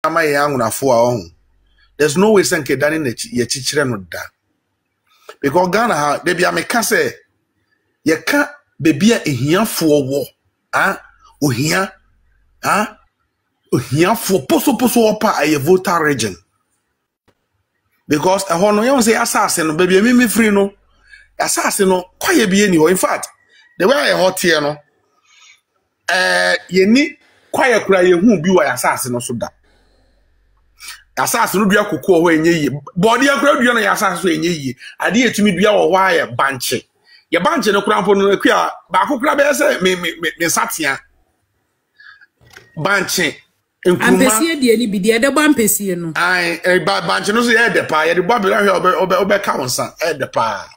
ama young na for own. There's no way senke dani ye chichire no da. Because Ghana ha they be ameka say ye ka bebia ehiafo wo ohia ohiafo poso opa aye voter region. Because a hono you say assassin no baby me free no assassin no kwaye bi eni ho. In fact the way I hot here no ye ni kwaye kura ye hu bi wa assassin no so da. Assassin no dua kokko ho enye yi body akura dua no ya assassin so enye yi ade etumi dua wo wa ye banche ye banche no kura mpo no akua ba kokura be se me satia banche ampesie die ni bi die de bo ampesie no ai banche no so ye de pa ye de bo be la obe ka wonsa e de pa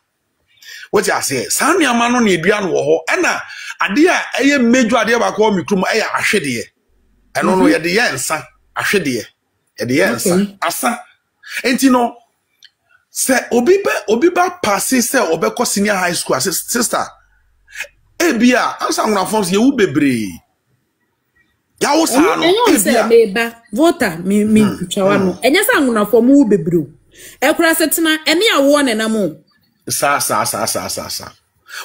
what you say sanu ama no na edua no wo ho e na ade a eye mejo ade ba ko mikrum e ya ahwede eno no ye de ye nsa ahwede asa enti no se obi ba pass se obekọ senior high school sister ebia ansa nguna fonse ye wu bebre ya wo sa no ebia meba voter mi twawa no enya sa nguna fo mu bebre e kura setena ene awo ne na mo sa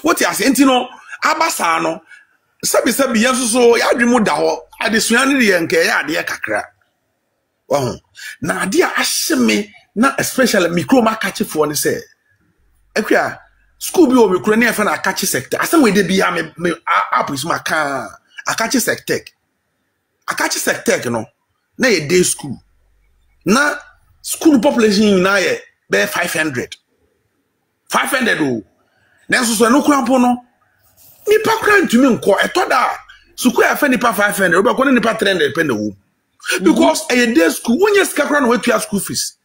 what you say enti no abasa no sabi yenso so ya dwemu da ho adesua ne ye nke ya ade kakra. Oh, na dia asheme na especially micro market for ne say ekwa school bi o micro na efa na akachi sector asem we dey bia me apis maka akachi sector no na ye day school na school population na ye be 500 o na so no krampo no nipa kra ntumi nko etoda school afa nipa 500 obekọ ne nipa 300 pe na wo. Because a day school, when you scakran away to your school fees,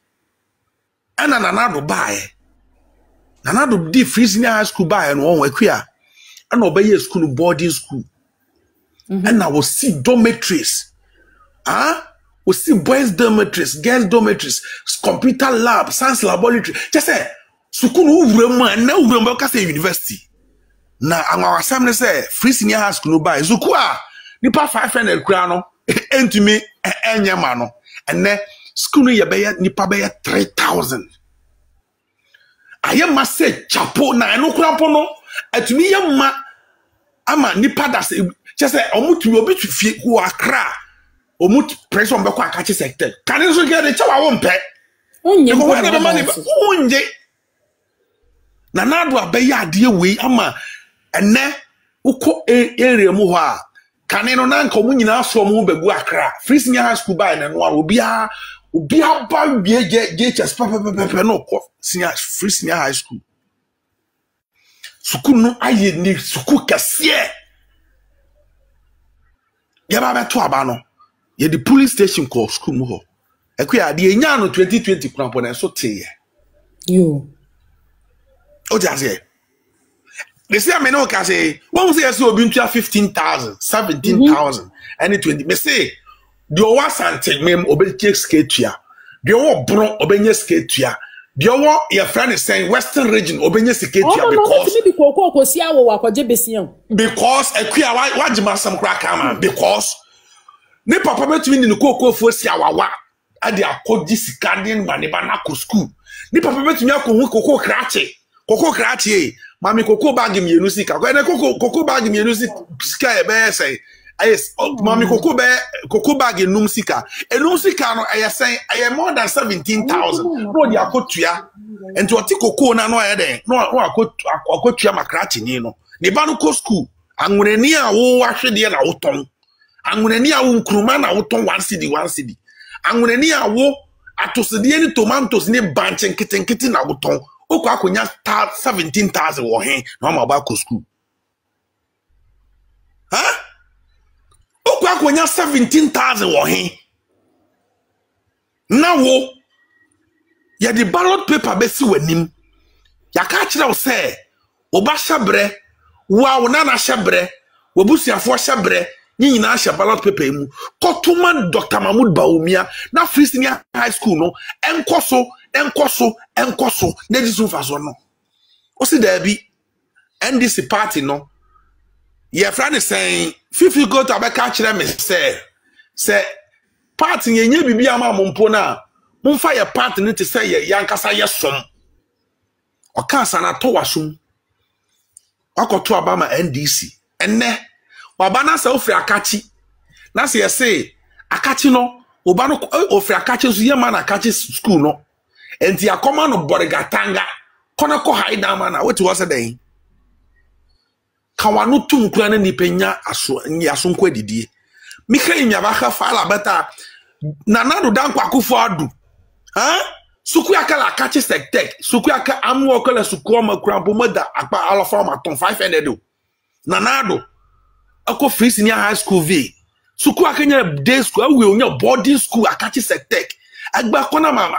and another buy, another D free senior high school buy and one way queer, and obey a school boarding school, and I will see dormitories, we see boys dormitories, girls dormitories, computer lab, science laboratory. Just say, school and now we say university. Now, our assembly say free senior high school buy, Zukua, nipa 500 crown. Entumi enyama no ene school no ye be nipa be 3,000 ayema se chapo na eno krampo no atumi yema ama nipa da se just say omutumi obi tu fie ku akra omut pressure on be kwa akachi sector kan so get the chawa wo mpe onye na nado abeya ade we ama ene uko area mu ho a kaneno na nka mu nyina so mu begu akra free senior high school by na no obia ba GHS papa no senior free senior high school school no aye ni school kase ya ba beto aba no ye the police station call school mu ho ekwa de enya no 2020 krampo na so teye yo o just say they say I know can say one say so obi ntua 15,000 17,000 and 20 me say the owa sante mem obi take skatua the owa bron obenye skatua the owa your friend is saying western region obenye skatua because ekua wajima sam kra kama because ne papa betumi ni kokoko fo si awawa ade akodi sikadin maneba na ko school ne papa betumi akohu kokoko krache mami koko bag mienu sika ko ene koko bag mienu sika e be say yes mami koko bag enum sika no e say e more than 17,000 no di akotua enti oti koko na no e den no akotua makrachi ni no ne ba no ko school anwurani a wo ahwede na wo ton anwurani a wo nkruma na wo ton 1 cedi anwurani a wo atosede ni tomatoes ni banche nkitenkiti na wo ton oko akonya 17,000 wo hen na ma ba ko school oko akonya 17,000 wo hen na wo ya the ballot paper be si wanim ya ka kire wo se wo ba hyebre wo na hyebre wo busuafo hyebre nyina hye ballot paper mu kotuma Dr. Mahmoud Bawumia na free senior high school no enkoso na disu faso no o si da bi NDC party no ye friend is saying if you go to abeka kire me say part yenye bibi ama mompo na momfa ye part ne te say ye yankasa ye som oka sana to wasum akoto abama NDC enne wabana sa ofri akachi na se say akachi no oba no ofri akachi so ye man akachi school no enti akoma no borigatanga kona ko haida mana wetu wase den kawanu tumkura na nipenya aso nko adidie mika nya ba kha fala beta nanado dan kwakufu adu suku akala akachi sektek suku aka amu okala suku o makrampo moda akpa alofa ma ton 500 do nanado ako free senior high school v suku akanya day school awe onya boarding school akachi sektek agba kona ma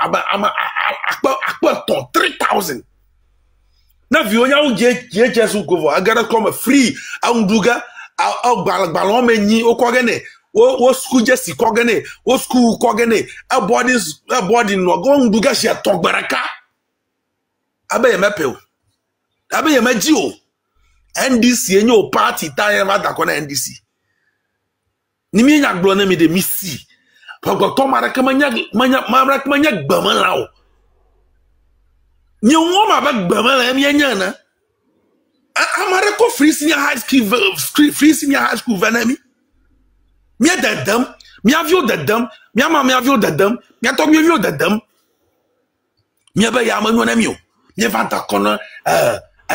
akpa ton 3000 na vi onya je jesu go agara come free aunduga balon menyi okogene wo school jesi kogene wo school kogene a body no go nduga shi atogbaraka abaye mepeo abaye maji o NDC enyo party time ada ko na NDC ni mi nya gbo na mi de misi pagbo to maraka manya gbama lawo ni won ma ba gbama la mi nya na amare ko free senior high school venami mi dadam mi avio dadam mi ama mi avio dadam mi atok mi avio dadam mi ba ya manu na mi o mi vanta kono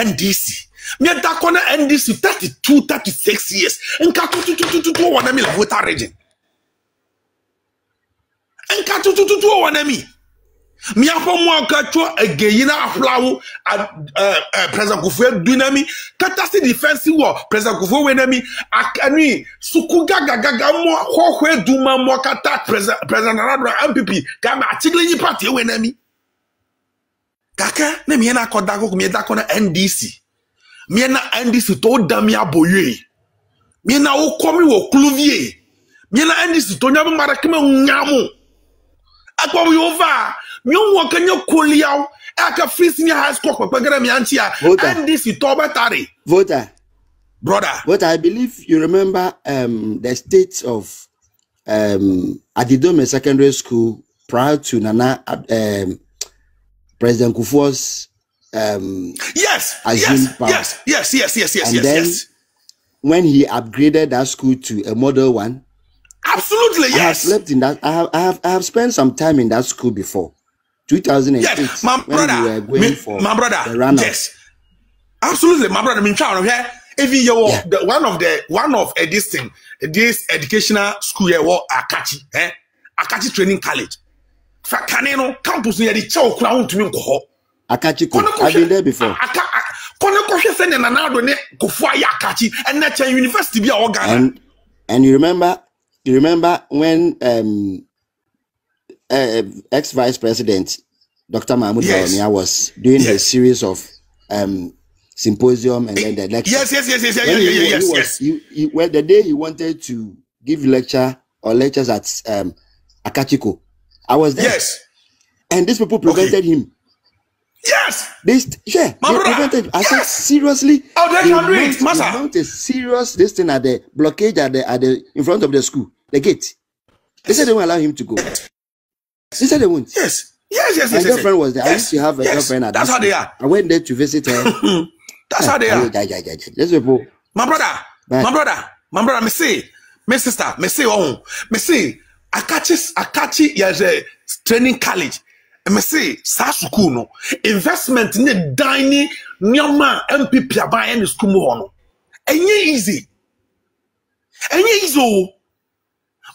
NDC mi da kono NDC 36 years nka tutututu wona mi la voter region nka tutututu wona mi apo mo akacho ageyina aflawo president Kufuor dunami katasi defense war president Kufuor wenami akani sukuga gaga mo hohwe duma mo kata president Radra MPP kama atiglenyi party wenami kaka na mi na akoda ko mi da ko na NDC mi na NDC to dami aboye mi na okomi wo Clovier mi na NDC to nyamu marakema nyamu akwa yova mi won kanya koliaw aka free senior high school pagara mi antia NDC to batare voter brother what I believe you remember the state of Adidome Secondary School prior to Nana President Kufuor's yes. And then when he upgraded that school to a model one, absolutely, yes. I have slept in that. I have spent some time in that school before. 2008. Yes, my brother. We were going for my brother. The run-up. Yes, absolutely, my brother. Even you one of this educational school here was Akachi, Akachi Training College. Fakaneno campus near the Chow Crown to me. Akachi, I've been there before. And you remember when ex-vice president Dr. Mahmoud Bawumia was doing a series of symposium and then the lecture. Yes. Well, the day he wanted to give lectures at Akachiko, I was there. Yes. And these people prevented him. Yes. They prevented. I said seriously. Oh, they can do it, master. They mount a serious this thing at the blockade at the in front of the school, the gate. They said they won't allow him to go. They said they won't. Yes. My girlfriend was there. I used to have a girlfriend at that's how they are. I went there to visit her. That's how they are. These people. My brother, me say, my sister, me say, Akachi, yes, a training college. Me say, sa school no investment in the dining nyama MPP aban in school mo no. Enye easy.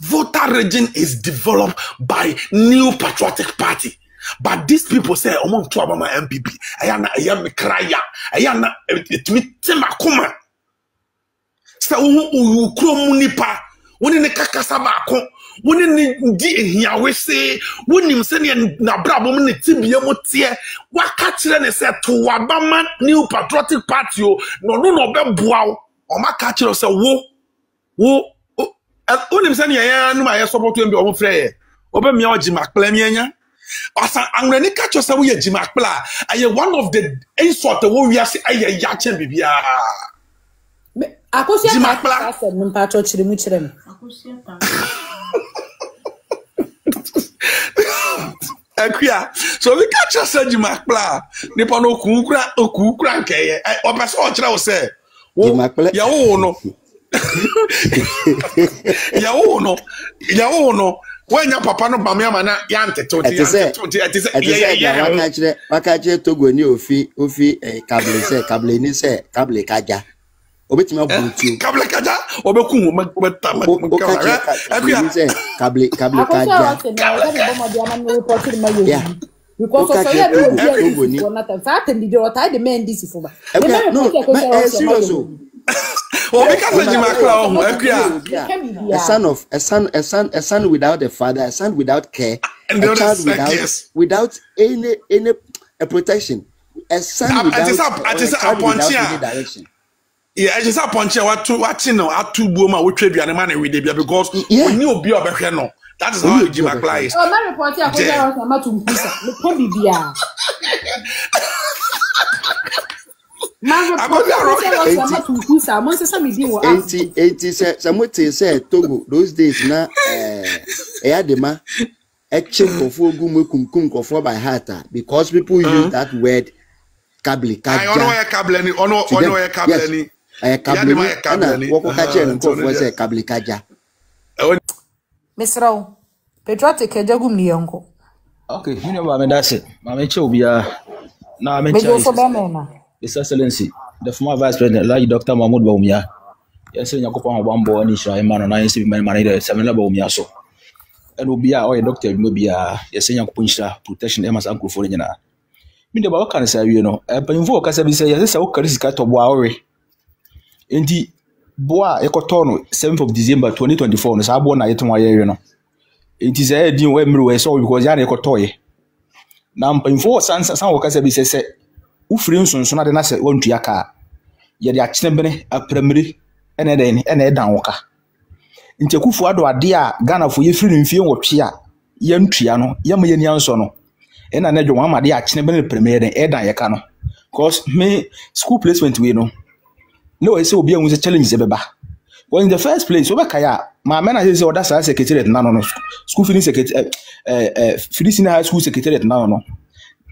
Voter region is developed by New Patriotic Party. But these people say, among two about my MPP, ayana me kraya, ayana it me temakuma. Sa ukro munipa, woni ne kakasa ba ko, woni ne di ehiawe se, woni mse ne na brabo ne tibie motie, waka kire ne se to wabama New Patriotic Party o, no be boa o, ma ka kire se wo woni mse ne ya no ma ye support mbi o mo frɛ obe mia ojimakpla mianya. Asa angrani catch yourself with Jimakpla. I one of the insult the one we are saying I yachem bibia. Akosia Jimakpla said no patro chirimu chirem. Akuya. So we catch us a Jimakla. Nipa no kukra nkeye. O pese o kire o se. Ya wo no. Ya wo no. When your papa no bamia mana yante to wakache Togo ni ofi kable ni se kable kaja obetimi abutu kable kaja obeku obetama kable kaja because of Togo ni fact and the other the men this for serious. A son without a father, a son without care, a child without any protection, a son without any direction. Yeah, I just have punch watching no atu buoma we trade and man with them because when you be obehwe no. That is how Jim applies. Oh, my report here Togo those days na Eyadema by heart because people use that word kable kaja. I know kable kable kaja. Mr. Patriotic Jagu Miongo. Okay, you know, Mamma, that's it. Mamma Chobia. Now, I'm His Excellency, the former Vice President, like Dr. Mahmoud Baumia. Yes, in Yakopa, one boy, and Isha, man, and I see my manager, 7 Baumia. So, and will be our doctor, maybe a senior puncher, protection, Emma's uncle for Nina. Mean about can say, you know, but in vogue, as I say, yes, I will carry this cat of Bowery. Indeed, Boa Ecotono, 7th of December 2024, is our born at my area. It is a deal where so because Yan Ecotoy. Now, in 4 sons, some of us say, Ufriunson, so not an asset won't yaka. Yet the accident a primary and a down walker. In Tecufuado, a dear Ghana for you free in film or chia, young Triano, Yamayan Sono. And another one, my dear accident premier and Eda Yakano. Cause me school placement, we know. No, I saw be a challenge ever. Well, in the first place, over Kaya, my man is that's a secretary no school finishing high school secretary no.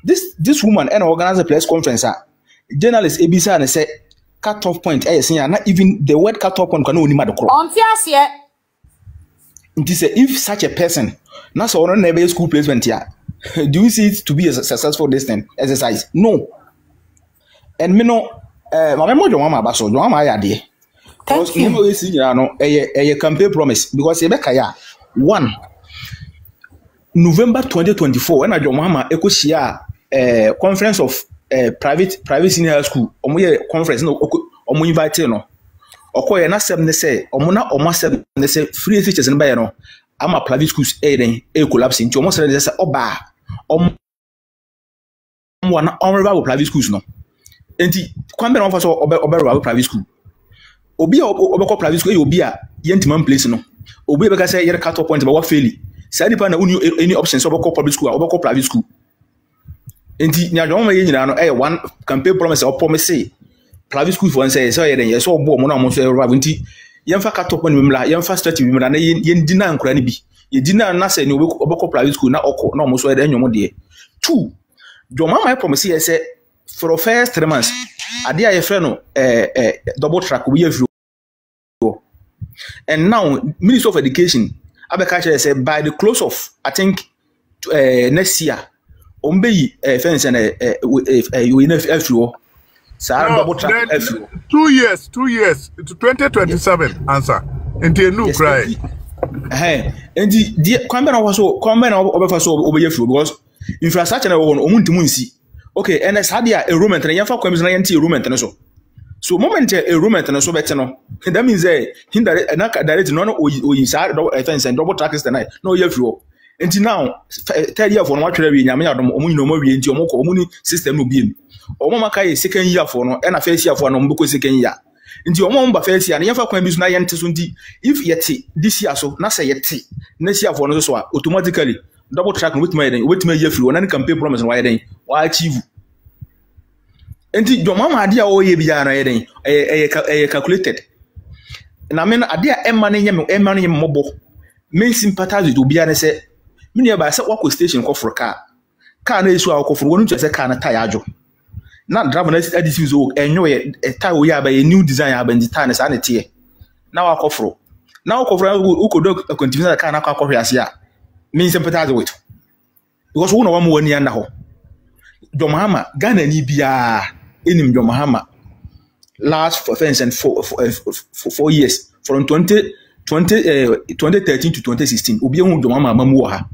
This woman and organize a press conference. Journalist Ebisa and say cut off point. Not even the word cut off point can only matter. It is if such a person, not so on never school placement here. Do you see it to be a successful distance exercise? No. And me no, my memory Mama Basso, Mama idea. Because a campaign promise because Ebeka 1 November 2024 when I joined Mama Ekoshia conference of private senior school conference no omo invite no okoye na sem ne say omo na omo sem ne say free teachers no buy no ama private schools collapse nti omo say say oba omo na honorable private schools no enti kwambe no fa so obe private school obi obekọ private school obi a yentimam place no obi beka say yere cut off point ba wa fail say nipa na uni any options obekọ public school obekọ private school enti nya jom ma yenyina no one campaign promise or promise private school for say so yere yes obo mo na mo so arrive enti yemfa cut off point mimla yemfa strategy mimla na yendina nkura ni bi yedina na say ni obekọ private school na okọ na mo so yere enyomo de 2 jom ma promise yes say for the first 3 months ade a yefre no double track we have. And now, Minister of Education, Abekacha said by the close of, I think, next year, Ombe fence and UNFFO. Double track 2 years, to 2027 answer. Until new cry. Hey, and the comment also comment over so over because infrastructure on Omuntimunsi. Okay, and as had a room and Yafa comes and room and so. So moment a room and so better no. That means direct no inside fence and double track is the night. No you until now 3rd year for what we nyame adom omu no mawie nti omu ko omu ni system no biem. Omu maka ye second year for no and first year for no mbeko second year. Nti omu mba first year na yefa kwan bi so na yente so nti if yete this year so na say yete next year for no so automatically double track no wetima year free one campaign promise no why den wa achieve. Enti jomama ade a oye bia na yeden calculated na me ade a emma ne nyem mobo men sympathize with obi a ne se me ne ba se wako station ko froka car na esu akofo wonu che say car na tire ajo na driver na adisi zo enyo ye tire wo ya ba new design aba ndi tire na sa na tie na akofo ukodo continue na car na akofo ya sia me sympathize with because wona wa mo wani anda ho John Mahama Ghana ni bia enim John Mahama last for 4 years from 2013 to 2016 obi ehun John Mahama mamu ha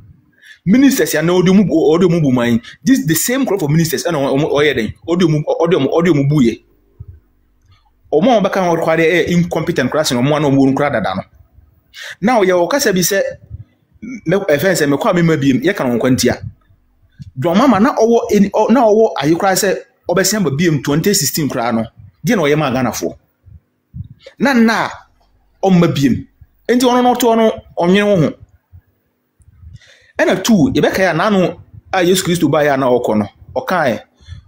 ministers ya na odio mu bu man this the same crop of ministers and oyeden odio mu buye omo ba kan require incompetent class no mo na omo nkura dada no now ye o kasa bi se me fense me kwa me mabiem ye kan nkwantia John Mahama na owo ayikra se obesen ba biem 2016 kra no die na oye ma Ghana fo na o mabiem enti ono no to no onwene ho ena tu yebeka ya nanu a Yesu Kristo ba ya na okono okae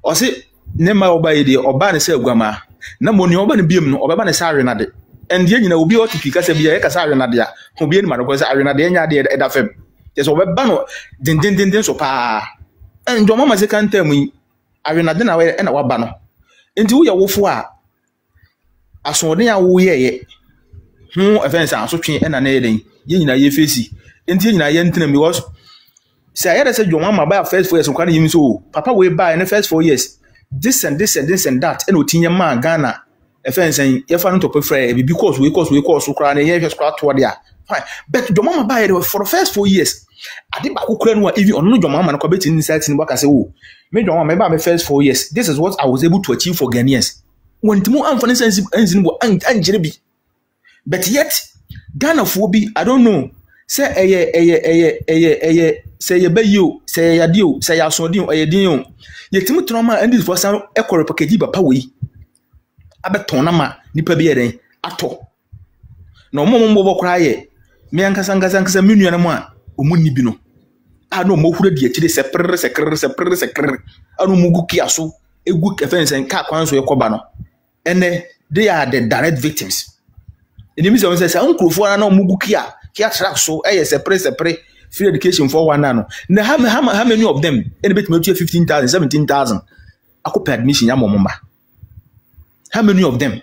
o se ne ma oba ye de oba ne se aguama na moni oba ne biem no obeba ne sare na de endie nyina obi otifika se bia ye ka sare na de a obi ni ma ko se are na de nya de eda fem yeso obeba no din so pa en John Mahama se kan tamu are na de na we na waba no enti wo ye wofo a asode a wo ye hu offense asotwe ena na ye den ye nyina ye fesi enti ye nyina ye ntena mi was say I said John Mahama by first 4 years nkwan yim so papa we buy in the first 4 years this and that and otinya man Ghana offense ye fa no to prefer because we cause kra na ye hwe skra to there fine but John Mahama buy for the first 4 years ade ba kokura no even on John Mahama no ko beti insight ni baka say oh me John Mahama buy my first 4 years this is what I was able to achieve for Ghanaians when timo amfane sense enzin bo anjire bi but yet Ghana for bi I don't know say say ye bayo say ya dio say ya so din oyedin ye timu troma and this for some ekore package papa we abeton na ma nipa bi eden ato na omombo bokra ye me ankasa menu na mo a omunni bi no a no mo hura die kire sekrer anu mugu kiaso egu kefense nka kwanso yekoba no ene they are the direct victims eni mi say unkrofo na mugu kia track so sepre free education for one no na how many of them any bit me 15,000 17,000 akopɛ admission ya momma how many of them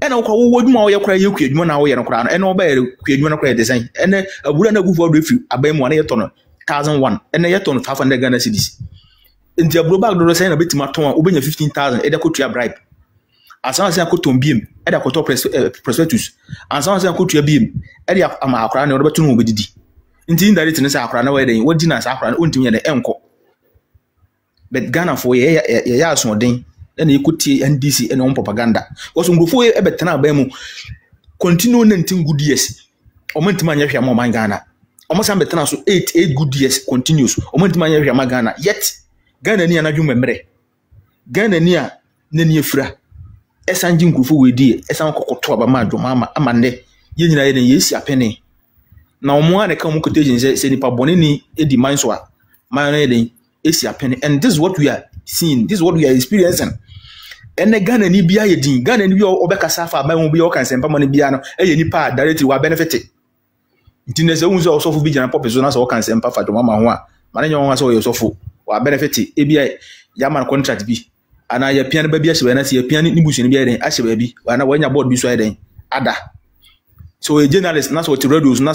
ena wo wadwuma wo yakora ye kuadwuma na wo ye no kora no ena wo ba ye kuadwuma na kora design ena abura na gufo do fi aban mu na ye tono 1001 ena ye tono 500 Ghana cedis nti aburo bag do say na betima ton a obenya 15,000 eda kotua bribe asan say akoton biem eda koto prospectus asan say akotua biem eda ama akora na wo beto no obedidi nti indirect ne say akora na wo den wo di na say akora na ontimi ye de enko but Ghana for ye ya asodin na ekuti NDC and on propaganda because ngufo e betena aban mu continue 19 good years omantima anya hwia ma Ghana omosan betena so 8 good years continuous omantima anya hwia ma Ghana yet Ghana ni anadwu memre Ghana ni a nani efura esanji ngufo we die esan kokoto aba ma John Mahama amande ye nyina ye den yesi apene na omo ane ka mu kotejen se nipa bone ni edi manso a man na ye den esi apene and this is what we are seeing, this is what we are experiencing. And the Ghana ni bia yedin Ghana ni bia obekasa afa ba mu bia o kan sempa mo ni bia no eye nipa directly wa benefit ntinese unzo osofo bi jana pop so na so o kan sempa fa John Mahama ho a mane nyo ho so o osofo wa benefit e bia ya man contract bi ana ya pian ba bia hye ba na se ya pian ni busu ni bia den a hye ba bi wa na wanya board bi so ya den ada so a journalist na so ti radio na